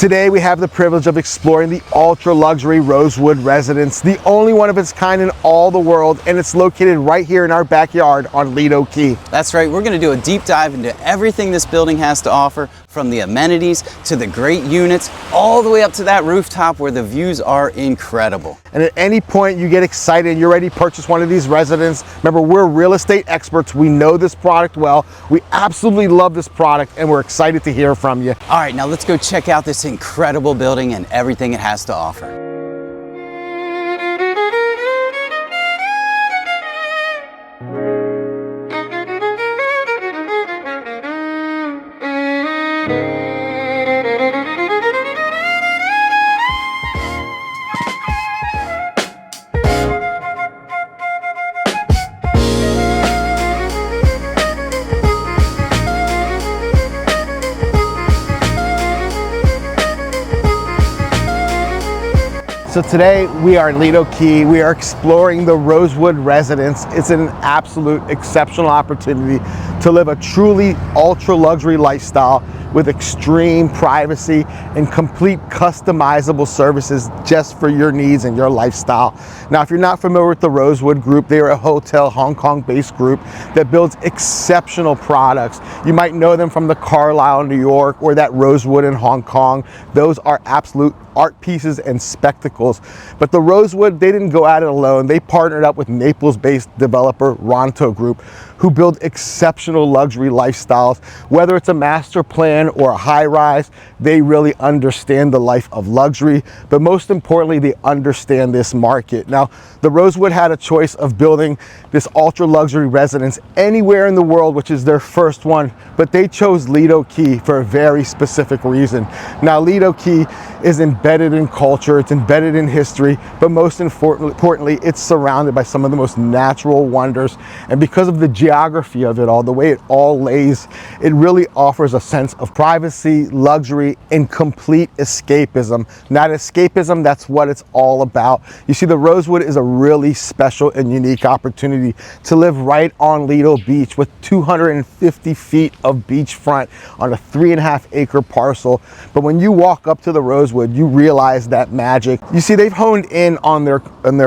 Today we have the privilege of exploring the ultra luxury Rosewood residence, the only one of its kind in all the world, and it's located right here in our backyard on Lido Key. That's right, we're going to do a deep dive into everything this building has to offer, from the amenities to the great units, all the way up to that rooftop where the views are incredible. And at any point you get excited and you're ready to purchase one of these residences, remember, we're real estate experts. We know this product well. We absolutely love this product and we're excited to hear from you. All right, now let's go check out this incredible building and everything it has to offer. So today we are in Lido Key. We are exploring the Rosewood residence. It's an absolute exceptional opportunity to live a truly ultra luxury lifestyle with extreme privacy and complete customizable services just for your needs and your lifestyle. Now, if you're not familiar with the Rosewood Group, they are a hotel Hong Kong based group that builds exceptional products. You might know them from the Carlisle in New York or that Rosewood in Hong Kong. Those are absolute art pieces and spectacles. But the Rosewood, they didn't go at it alone. They partnered up with Naples-based developer Ronto Group, who build exceptional luxury lifestyles. Whether it's a master plan or a high-rise, they really understand the life of luxury, but most importantly, they understand this market. Now, the Rosewood had a choice of building this ultra luxury residence anywhere in the world, which is their first one, but they chose Lido Key for a very specific reason. Now, Lido Key is embedded in culture, it's embedded in history, but most importantly, it's surrounded by some of the most natural wonders. And because of the geography of it all, the way it all lays, it really offers a sense of privacy, luxury, and complete escapism. Not escapism, that's what it's all about. You see, the Rosewood is a really special and unique opportunity to live right on Lido Beach with 250 feet of beachfront on a 3.5 acre parcel. But when you walk up to the Rosewood, you realize that magic. You see, they've honed in on their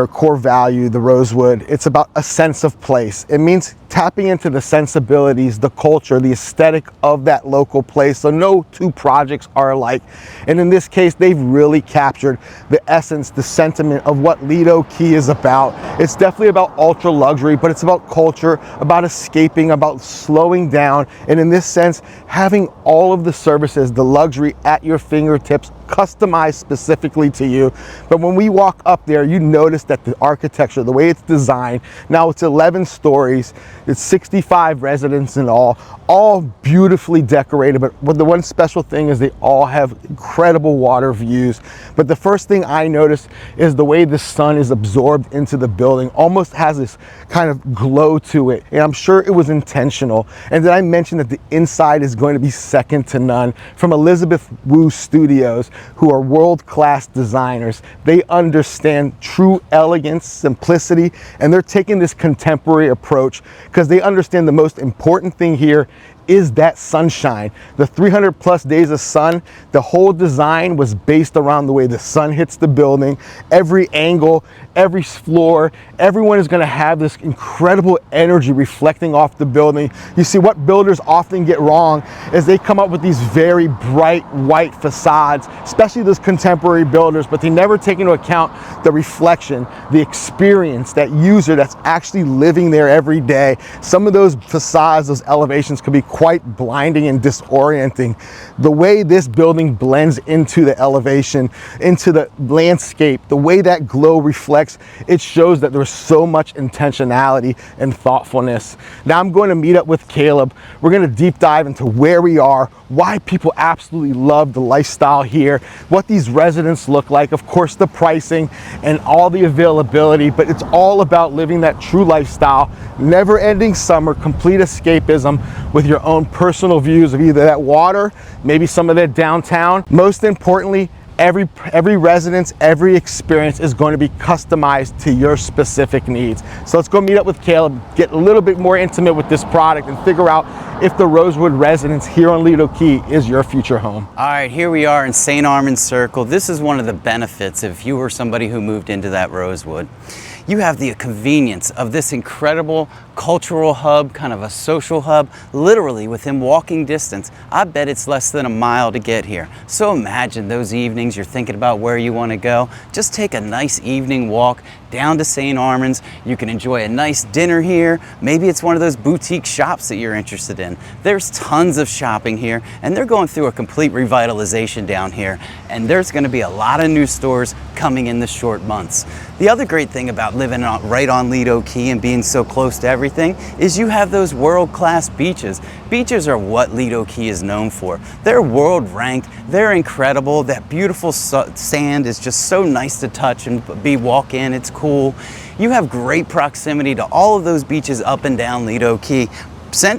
core value, the Rosewood. It's about a sense of place. It means tapping into the sensibilities, the culture, the aesthetic of that local place. So no two projects are alike. And in this case, they've really captured the essence, the sentiment of what Lido Key is about. It's definitely about ultra luxury, but it's about culture, about escaping, about slowing down. And in this sense, having all of the services, the luxury at your fingertips, customized specifically to you. But when we walk up there, you notice that the architecture, the way it's designed, now it's 11 stories, it's 65 residents in all beautifully decorated. But the one special thing is they all have incredible water views. But the first thing I noticed is the way the sun is absorbed into the building, almost has this kind of glow to it. And I'm sure it was intentional. And then I mentioned that the inside is going to be second to none. From Elizabeth Wu Studios, who are world-class designers. They understand true elegance, simplicity, and they're taking this contemporary approach because they understand the most important thing here is that sunshine. The 300 plus days of sun, the whole design was based around the way the sun hits the building. Every angle, every floor, everyone is gonna have this incredible energy reflecting off the building. You see, what builders often get wrong is they come up with these very bright white facades, especially those contemporary builders, but they never take into account the reflection, the experience, that user that's actually living there every day. Some of those facades, those elevations could be quite blinding and disorienting. The way this building blends into the elevation, into the landscape, the way that glow reflects, it shows that there's so much intentionality and thoughtfulness. Now I'm going to meet up with Caleb. We're going to deep dive into where we are, why people absolutely love the lifestyle here, what these residents look like, of course the pricing and all the availability, but it's all about living that true lifestyle, never-ending summer, complete escapism with your own personal views of either that water, maybe some of that downtown. Most importantly, Every residence, every experience is going to be customized to your specific needs. So let's go meet up with Caleb, get a little bit more intimate with this product, and figure out if the Rosewood Residence here on Lido Key is your future home. All right, here we are in St. Armands Circle. This is one of the benefits if you were somebody who moved into that Rosewood. You have the convenience of this incredible cultural hub, kind of a social hub, literally within walking distance. I bet it's less than a mile to get here. So imagine those evenings you're thinking about where you want to go. Just take a nice evening walk down to St. Armands. You can enjoy a nice dinner here. Maybe it's one of those boutique shops that you're interested in. There's tons of shopping here, and they're going through a complete revitalization down here, and there's going to be a lot of new stores coming in the short months. The other great thing about living right on Lido Key and being so close to everything is you have those world-class beaches. Beaches are what Lido Key is known for. They're world ranked, they're incredible. That beautiful sand is just so nice to touch and walk in, it's cool. You have great proximity to all of those beaches up and down Lido Key,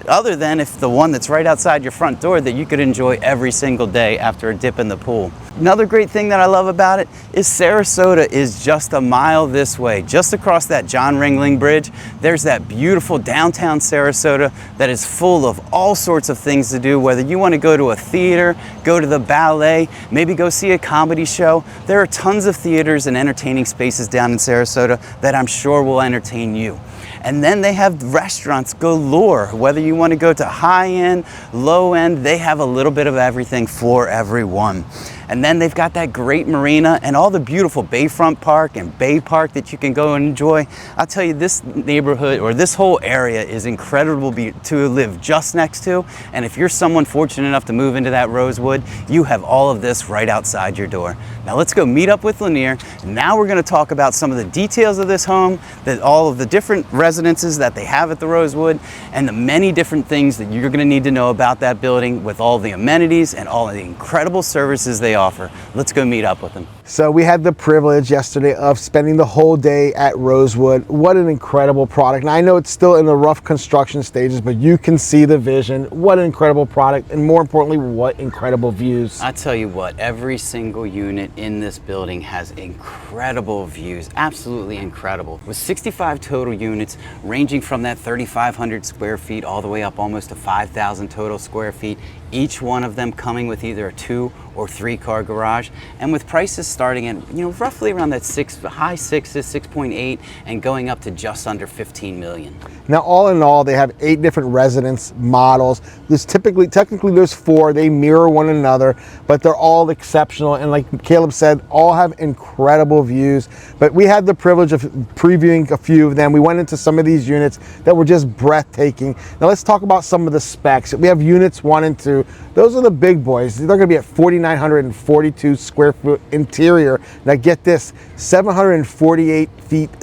other than if the one that's right outside your front door that you could enjoy every single day after a dip in the pool. Another great thing that I love about it is Sarasota is just a mile this way. Just across that John Ringling Bridge, there's that beautiful downtown Sarasota that is full of all sorts of things to do, whether you want to go to a theater, go to the ballet, maybe go see a comedy show. There are tons of theaters and entertaining spaces down in Sarasota that I'm sure will entertain you. And then they have restaurants galore. Whether you want to go to high end, low end, they have a little bit of everything for everyone. And then they've got that great marina and all the beautiful Bayfront Park and Bay Park that you can go and enjoy. I'll tell you, this neighborhood or this whole area is incredible to live just next to. And if you're someone fortunate enough to move into that Rosewood, you have all of this right outside your door. Now let's go meet up with Lanier. Now we're going to talk about some of the details of this home, all of the different residences that they have at the Rosewood, and the many different things that you're going to need to know about that building with all the amenities and all of the incredible services they offer. Let's go meet up with them. So we had the privilege yesterday of spending the whole day at Rosewood. What an incredible product. Now I know it's still in the rough construction stages, but you can see the vision. What an incredible product, and more importantly, what incredible views. I tell you what, every single unit in this building has incredible views, absolutely incredible. With 65 total units ranging from that 3,500 square feet all the way up almost to 5,000 total square feet, each one of them coming with either a 2 or 3 car garage, and with prices starting at roughly around that high 6s, 6.8, and going up to just under 15 million. Now all in all, they have 8 different residence models. There's technically there's 4. They mirror one another, but they're all exceptional, and like Caleb said, all have incredible views. But we had the privilege of previewing a few of them. We went into some of these units that were just breathtaking. Now let's talk about some of the specs. We have units 1 and 2. Those are the big boys. They're going to be at 4,942 square foot interior. Now get this, 748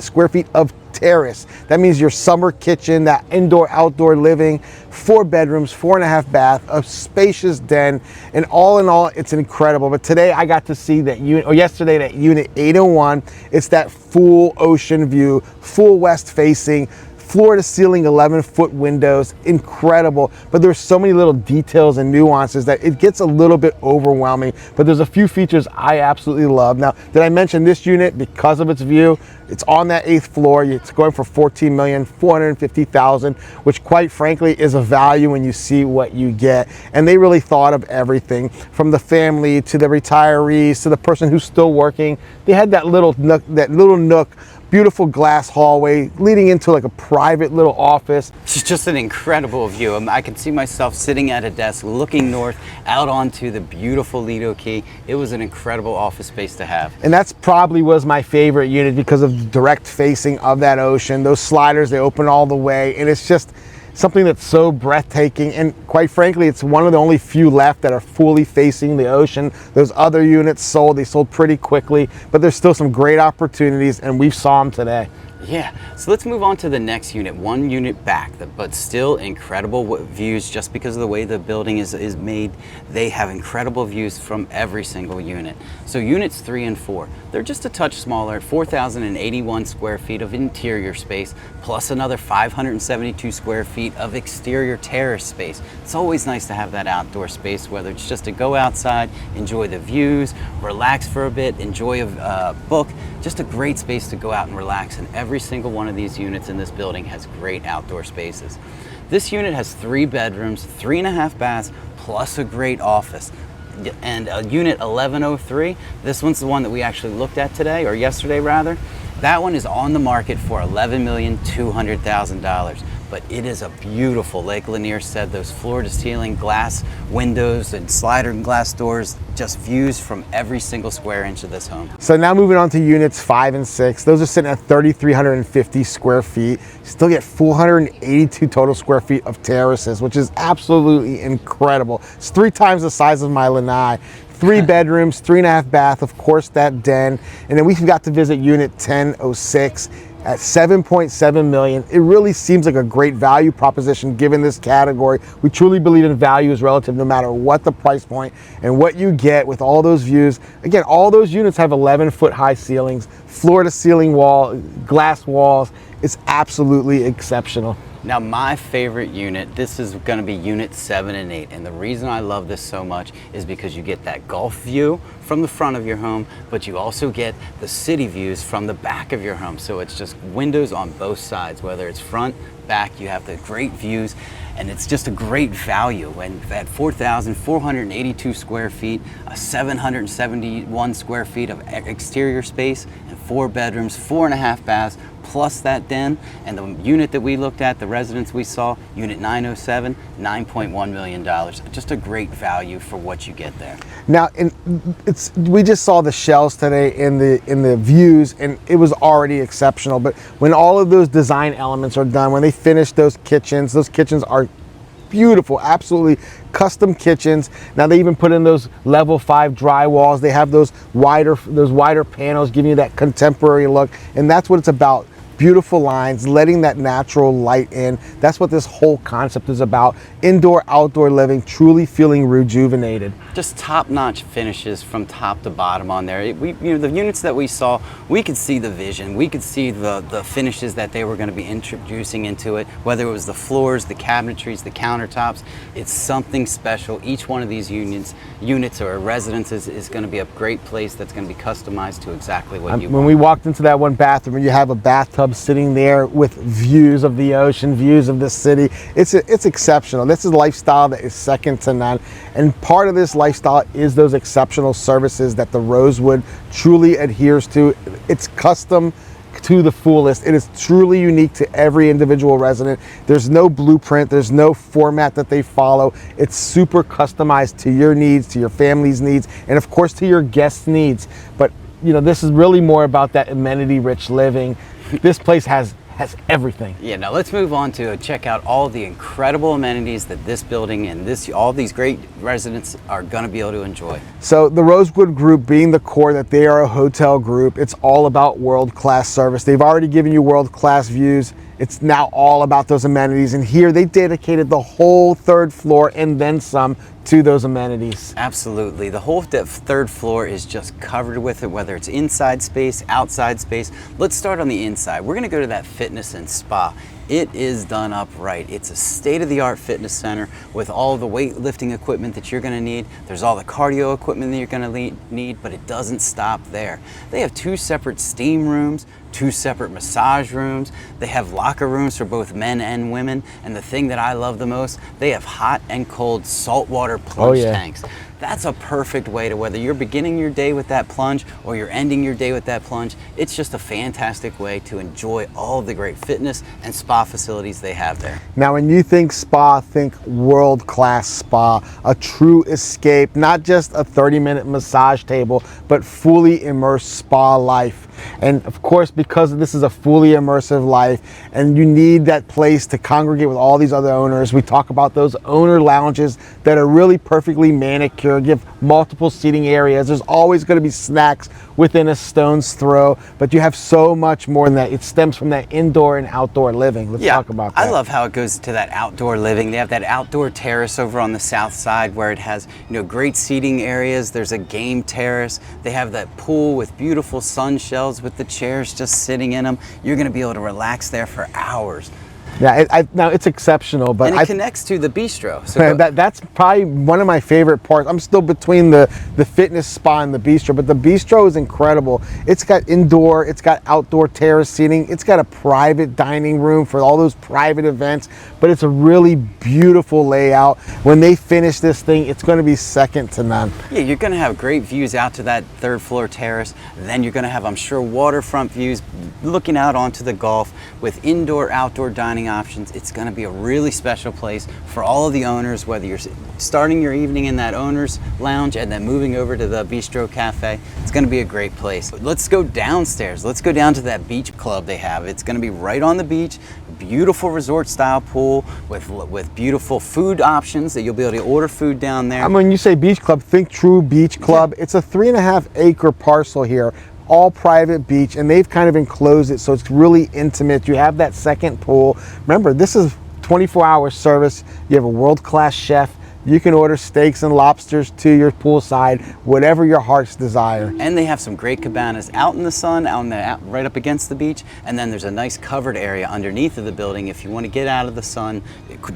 square feet of terrace. That means your summer kitchen, that indoor-outdoor living, 4 bedrooms, 4.5 bath, a spacious den, and all in all, it's incredible. But today I got to see that unit, or yesterday, that unit 801. It's that full ocean view, full west facing, floor to ceiling 11-foot windows, incredible. But there's so many little details and nuances that it gets a little bit overwhelming, but there's a few features I absolutely love. Now, did I mention this unit, because of its view, it's on that 8th floor. It's going for $14,450,000, which quite frankly is a value when you see what you get. And they really thought of everything, from the family to the retirees to the person who's still working. They had that little nook, beautiful glass hallway leading into like a private little office. It's just an incredible view. I can see myself sitting at a desk looking north out onto the beautiful Lido Key. It was an incredible office space to have. And that's probably was my favorite unit because of the direct facing of that ocean. Those sliders, they open all the way, and it's just something that's so breathtaking. And quite frankly, it's one of the only few left that are fully facing the ocean. Those other units sold, they sold pretty quickly, but there's still some great opportunities, and we saw them today. Yeah, so let's move on to the next unit, one unit back, but still incredible views just because of the way the building is made. They have incredible views from every single unit. So units 3 and 4, they're just a touch smaller, 4,081 square feet of interior space, plus another 572 square feet of exterior terrace space. It's always nice to have that outdoor space, whether it's just to go outside, enjoy the views, relax for a bit, enjoy a book, just a great space to go out and relax. And every single one of these units in this building has great outdoor spaces. This unit has 3 bedrooms, 3.5 baths, plus a great office. And unit 1103, this one's the one that we actually looked at today, or yesterday rather. That one is on the market for $11,200,000. But it is a beautiful, like Lanier said, those floor to ceiling glass windows and slider glass doors, just views from every single square inch of this home. So now moving on to units 5 and 6, those are sitting at 3,350 square feet. You still get 482 total square feet of terraces, which is absolutely incredible. It's 3 times the size of my lanai. 3 bedrooms, 3.5 bath, of course that den. And then we got to visit unit 1006 at $7.7 million. It really seems like a great value proposition given this category. We truly believe in value is relative no matter what the price point and what you get with all those views. Again, all those units have 11-foot high ceilings, floor to ceiling glass walls. It's absolutely exceptional. Now my favorite unit, this is going to be unit 7 and 8, and the reason I love this so much is because you get that Gulf view from the front of your home, but you also get the city views from the back of your home. So it's just windows on both sides, whether it's front, back, you have the great views, and it's just a great value. And at 4,482 square feet, 771 square feet of exterior space, and 4 bedrooms, 4.5 baths, plus that den. And the unit that we looked at, the residence we saw, unit 907, $9.1 million. Just a great value for what you get there. Now, we just saw the shells today in the views, and it was already exceptional. But when all of those design elements are done, when they finish those kitchens are beautiful, absolutely custom kitchens. Now they even put in those level 5 drywalls. They have those wider panels, giving you that contemporary look, and that's what it's about. Beautiful lines, letting that natural light in. That's what this whole concept is about. Indoor, outdoor living, truly feeling rejuvenated. Just top-notch finishes from top to bottom on there. The units that we saw, we could see the vision. We could see the finishes that they were going to be introducing into it, whether it was the floors, the cabinetries, the countertops. It's something special. Each one of these units or residences is going to be a great place that's going to be customized to exactly what you want. When we walked into that one bathroom, you have a bathtub sitting there with views of the ocean, views of the city. It's exceptional. This is a lifestyle that is second to none. And part of this lifestyle is those exceptional services that the Rosewood truly adheres to. It's custom to the fullest. It is truly unique to every individual resident. There's no blueprint, there's no format that they follow. It's super customized to your needs, to your family's needs, and of course to your guests' needs. But this is really more about that amenity-rich living. This place has everything. Yeah, now let's move on to check out all the incredible amenities that this building and all these great residents are going to be able to enjoy. So the Rosewood Group, being the core that they are a hotel group, it's all about world-class service. They've already given you world-class views. It's now all about those amenities, and here they dedicated the whole 3rd floor and then some to those amenities. Absolutely. The whole 3rd floor is just covered with it, whether it's inside space, outside space. Let's start on the inside. We're going to go to that fitness and spa. It is done up right. It's a state-of-the-art fitness center with all the weightlifting equipment that you're going to need. There's all the cardio equipment that you're going to need, but it doesn't stop there. They have 2 separate steam rooms, 2 separate massage rooms. They have locker rooms for both men and women. And the thing that I love the most, they have hot and cold saltwater plunge tanks. That's a perfect way to, whether you're beginning your day with that plunge or you're ending your day with that plunge, it's just a fantastic way to enjoy all of the great fitness and spa facilities they have there. Now, when you think spa, think world-class spa, a true escape, not just a 30-minute massage table, but fully immersed spa life. And of course, because this is a fully immersive life and you need that place to congregate with all these other owners, we talk about those owner lounges that are really perfectly manicured you give multiple seating areas. There's always going to be snacks within a stone's throw, but you have so much more than that. It stems from that indoor and outdoor living. Let's talk about that. I love how it goes to that outdoor living. They have that outdoor terrace over on the south side where it has, great seating areas. There's a game terrace. They have that pool with beautiful sun shells with the chairs just sitting in them. You're going to be able to relax there for hours. Yeah, now it's exceptional, but and it connects to the bistro. So that's probably one of my favorite parts. I'm still between the fitness spa and the bistro, but the bistro is incredible. It's got indoor, it's got outdoor terrace seating, it's got a private dining room for all those private events, but it's a really beautiful layout. When they finish this thing, it's going to be second to none. Yeah, you're going to have great views out to that third floor terrace. Then you're going to have, I'm sure, waterfront views looking out onto the Gulf with indoor, outdoor dining options. It's going to be a really special place for all of the owners, whether you're starting your evening in that owner's lounge and then moving over to the bistro cafe. It's going to be a great place. Let's go downstairs. Let's go down to that beach club they have. It's going to be right on the beach. Beautiful resort style pool with beautiful food options that you'll be able to order food down there. When you say beach club, think true beach club. Yeah. It's a 3.5 acre parcel here, all private beach, and they've kind of enclosed it so it's really intimate. You have that second pool. Remember, this is 24-hour service. You have a world-class chef. You can order steaks and lobsters to your poolside, whatever your heart's desire. And they have some great cabanas out in the sun, right up against the beach. And then there's a nice covered area underneath of the building. If you want to get out of the sun,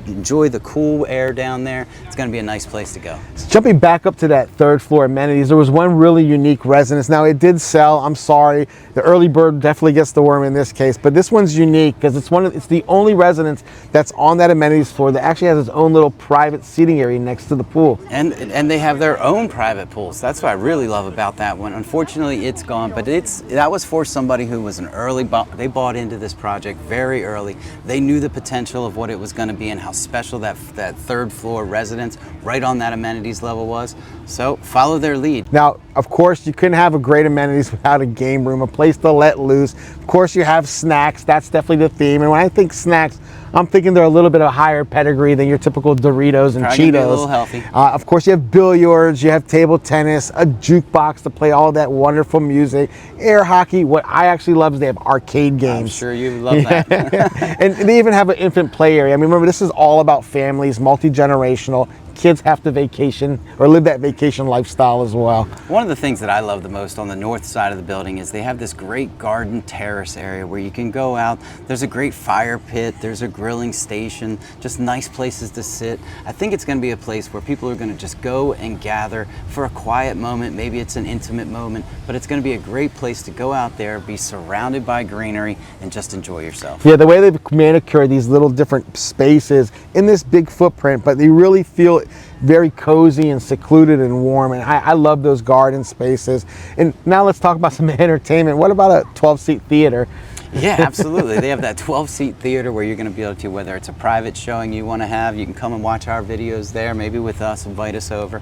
enjoy the cool air down there, it's going to be a nice place to go. Jumping back up to that third floor amenities, there was one really unique residence. Now it did sell, I'm sorry. The early bird definitely gets the worm in this case, but this one's unique because it's the only residence that's on that amenities floor that actually has its own little private seating area next to the pool. And they have their own private pools. That's what I really love about that one. Unfortunately, it's gone, but that was for somebody who was they bought into this project very early. They knew the potential of what it was going to be and how special that third floor residence right on that amenities level was. So follow their lead. Now, of course, you couldn't have a great amenities without a game room, a place to let loose. Of course, you have snacks. That's definitely the theme. And when I think snacks, I'm thinking they're a little bit of higher pedigree than your typical Doritos and Probably Cheetos. Be a little healthy. Of course, you have billiards, you have table tennis, a jukebox to play all that wonderful music, air hockey. What I actually love is they have arcade games. I'm sure you love that. And they even have an infant play area. I mean, remember, this is all about families, multi-generational. Kids have to vacation or live that vacation lifestyle as well. One of the things that I love the most on the north side of the building is they have this great garden terrace area where you can go out. There's a great fire pit, there's a grilling station, just nice places to sit. I think it's going to be a place where people are going to just go and gather for a quiet moment. Maybe it's an intimate moment, but it's going to be a great place to go out there, be surrounded by greenery, and just enjoy yourself. Yeah, the way they've manicured these little different spaces in this big footprint, but they really feel very cozy and secluded and warm, and I love those garden spaces. And now let's talk about some entertainment. What about a 12-seat theater? Yeah, absolutely. They have that 12-seat theater where you're going to be able to, whether it's a private showing you want to have, you can come and watch our videos there, maybe with us, invite us over.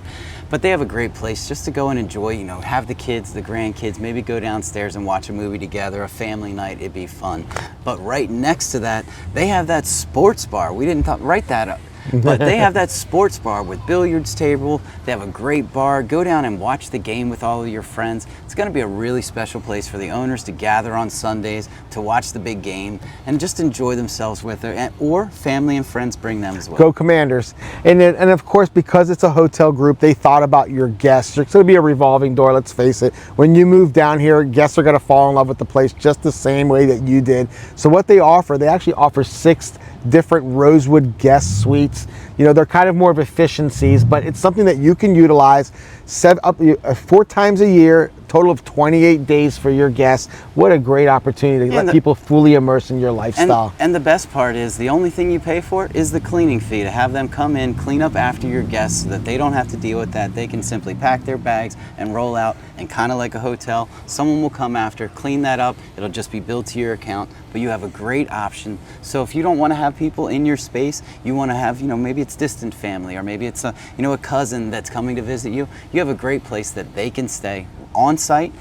But they have a great place just to go and enjoy, have the kids, the grandkids, maybe go downstairs and watch a movie together, a family night, it'd be fun. But right next to that, they have that sports bar. We didn't write that up. But they have that sports bar with billiards table. They have a great bar. Go down and watch the game with all of your friends. It's going to be a really special place for the owners to gather on Sundays to watch the big game and just enjoy themselves with it. Or family and friends bring them as well. Go Commanders. And of course, because it's a hotel group, they thought about your guests. It's going to be a revolving door, let's face it. When you move down here, guests are going to fall in love with the place just the same way that you did. So what they actually offer 6 different Rosewood guest suites. They're kind of more of efficiencies, but it's something that you can utilize 4 times a year, total of 28 days for your guests. What a great opportunity to let people fully immerse in your lifestyle. And the best part is the only thing you pay for is the cleaning fee, to have them come in, clean up after your guests so that they don't have to deal with that. They can simply pack their bags and roll out, and kind of like a hotel, someone will come after, clean that up. It'll just be billed to your account, but you have a great option. So if you don't want to have people in your space, you want to have, maybe it's distant family, or maybe it's a cousin that's coming to visit you. You have a great place that they can stay on site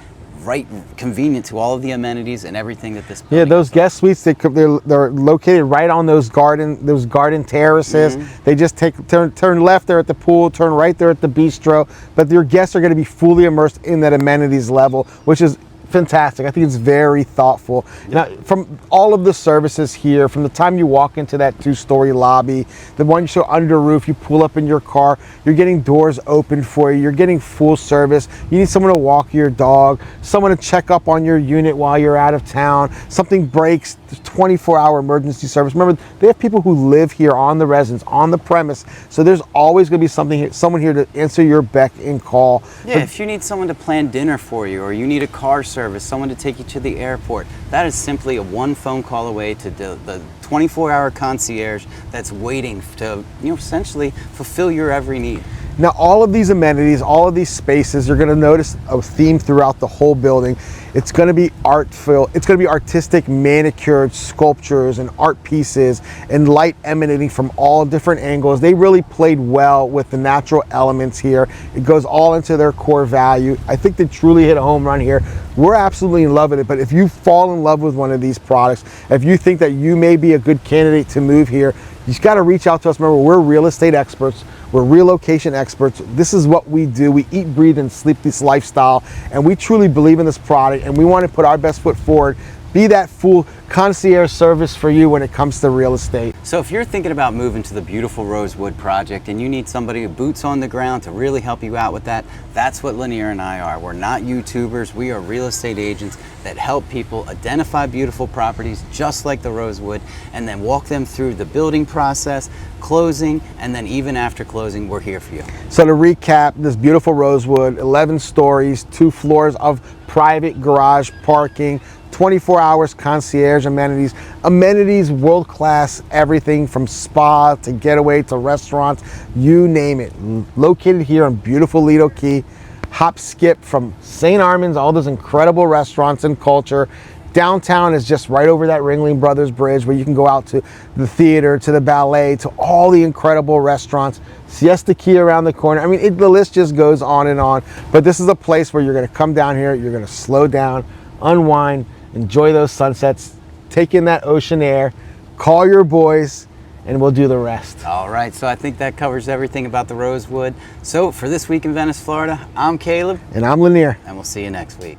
right, convenient to all of the amenities and everything that this building Yeah, those offers. guest suites, they're located right on those garden terraces. They just turn left there at the pool, turn right there at the bistro, but your guests are going to be fully immersed in that amenities level, which is fantastic. I think it's very thoughtful. Now, from all of the services here, from the time you walk into that 2-story lobby, the one you show under roof, you pull up in your car, you're getting doors open for you, you're getting full service. You need someone to walk your dog, someone to check up on your unit while you're out of town, something breaks, 24-hour emergency service. Remember, they have people who live here on the residence, on the premise, so there's always going to be someone here to answer your beck and call. Yeah, if you need someone to plan dinner for you, or you need a car service, someone to take you to the airport, that is simply a one phone call away to the 24-hour concierge that's waiting to, essentially fulfill your every need. Now, all of these amenities, all of these spaces, you're going to notice a theme throughout the whole building. It's going to be artful. It's going to be artistic, manicured sculptures and art pieces and light emanating from all different angles. They really played well with the natural elements here. It goes all into their core value. I think they truly hit a home run here. We're absolutely in love with it, but if you fall in love with one of these products, if you think that you may be a good candidate to move here, you just got to reach out to us. Remember, we're real estate experts. We're relocation experts. This is what we do. We eat, breathe, and sleep this lifestyle, and we truly believe in this product, and we want to put our best foot forward, be that full concierge service for you when it comes to real estate. So if you're thinking about moving to the beautiful Rosewood project and you need somebody boots on the ground to really help you out with that, that's what Lanier and I are. We're not YouTubers. We are real estate agents that help people identify beautiful properties just like the Rosewood and then walk them through the building process, closing, and then even after closing, we're here for you. So to recap, this beautiful Rosewood, 11 stories, 2 floors of private garage parking, 24 hours concierge amenities, world-class, everything from spa to getaway to restaurants, you name it. Located here on beautiful Lido Key, hop skip from St. Armands, all those incredible restaurants and culture. Downtown is just right over that Ringling Brothers Bridge where you can go out to the theater, to the ballet, to all the incredible restaurants. Siesta Key around the corner. I mean, the list just goes on and on. But this is a place where you're going to come down here, you're going to slow down, unwind, enjoy those sunsets, take in that ocean air, call your boys, and we'll do the rest. All right, so I think that covers everything about the Rosewood. So for This Week in Venice, Florida, I'm Caleb. And I'm Lanier. And we'll see you next week.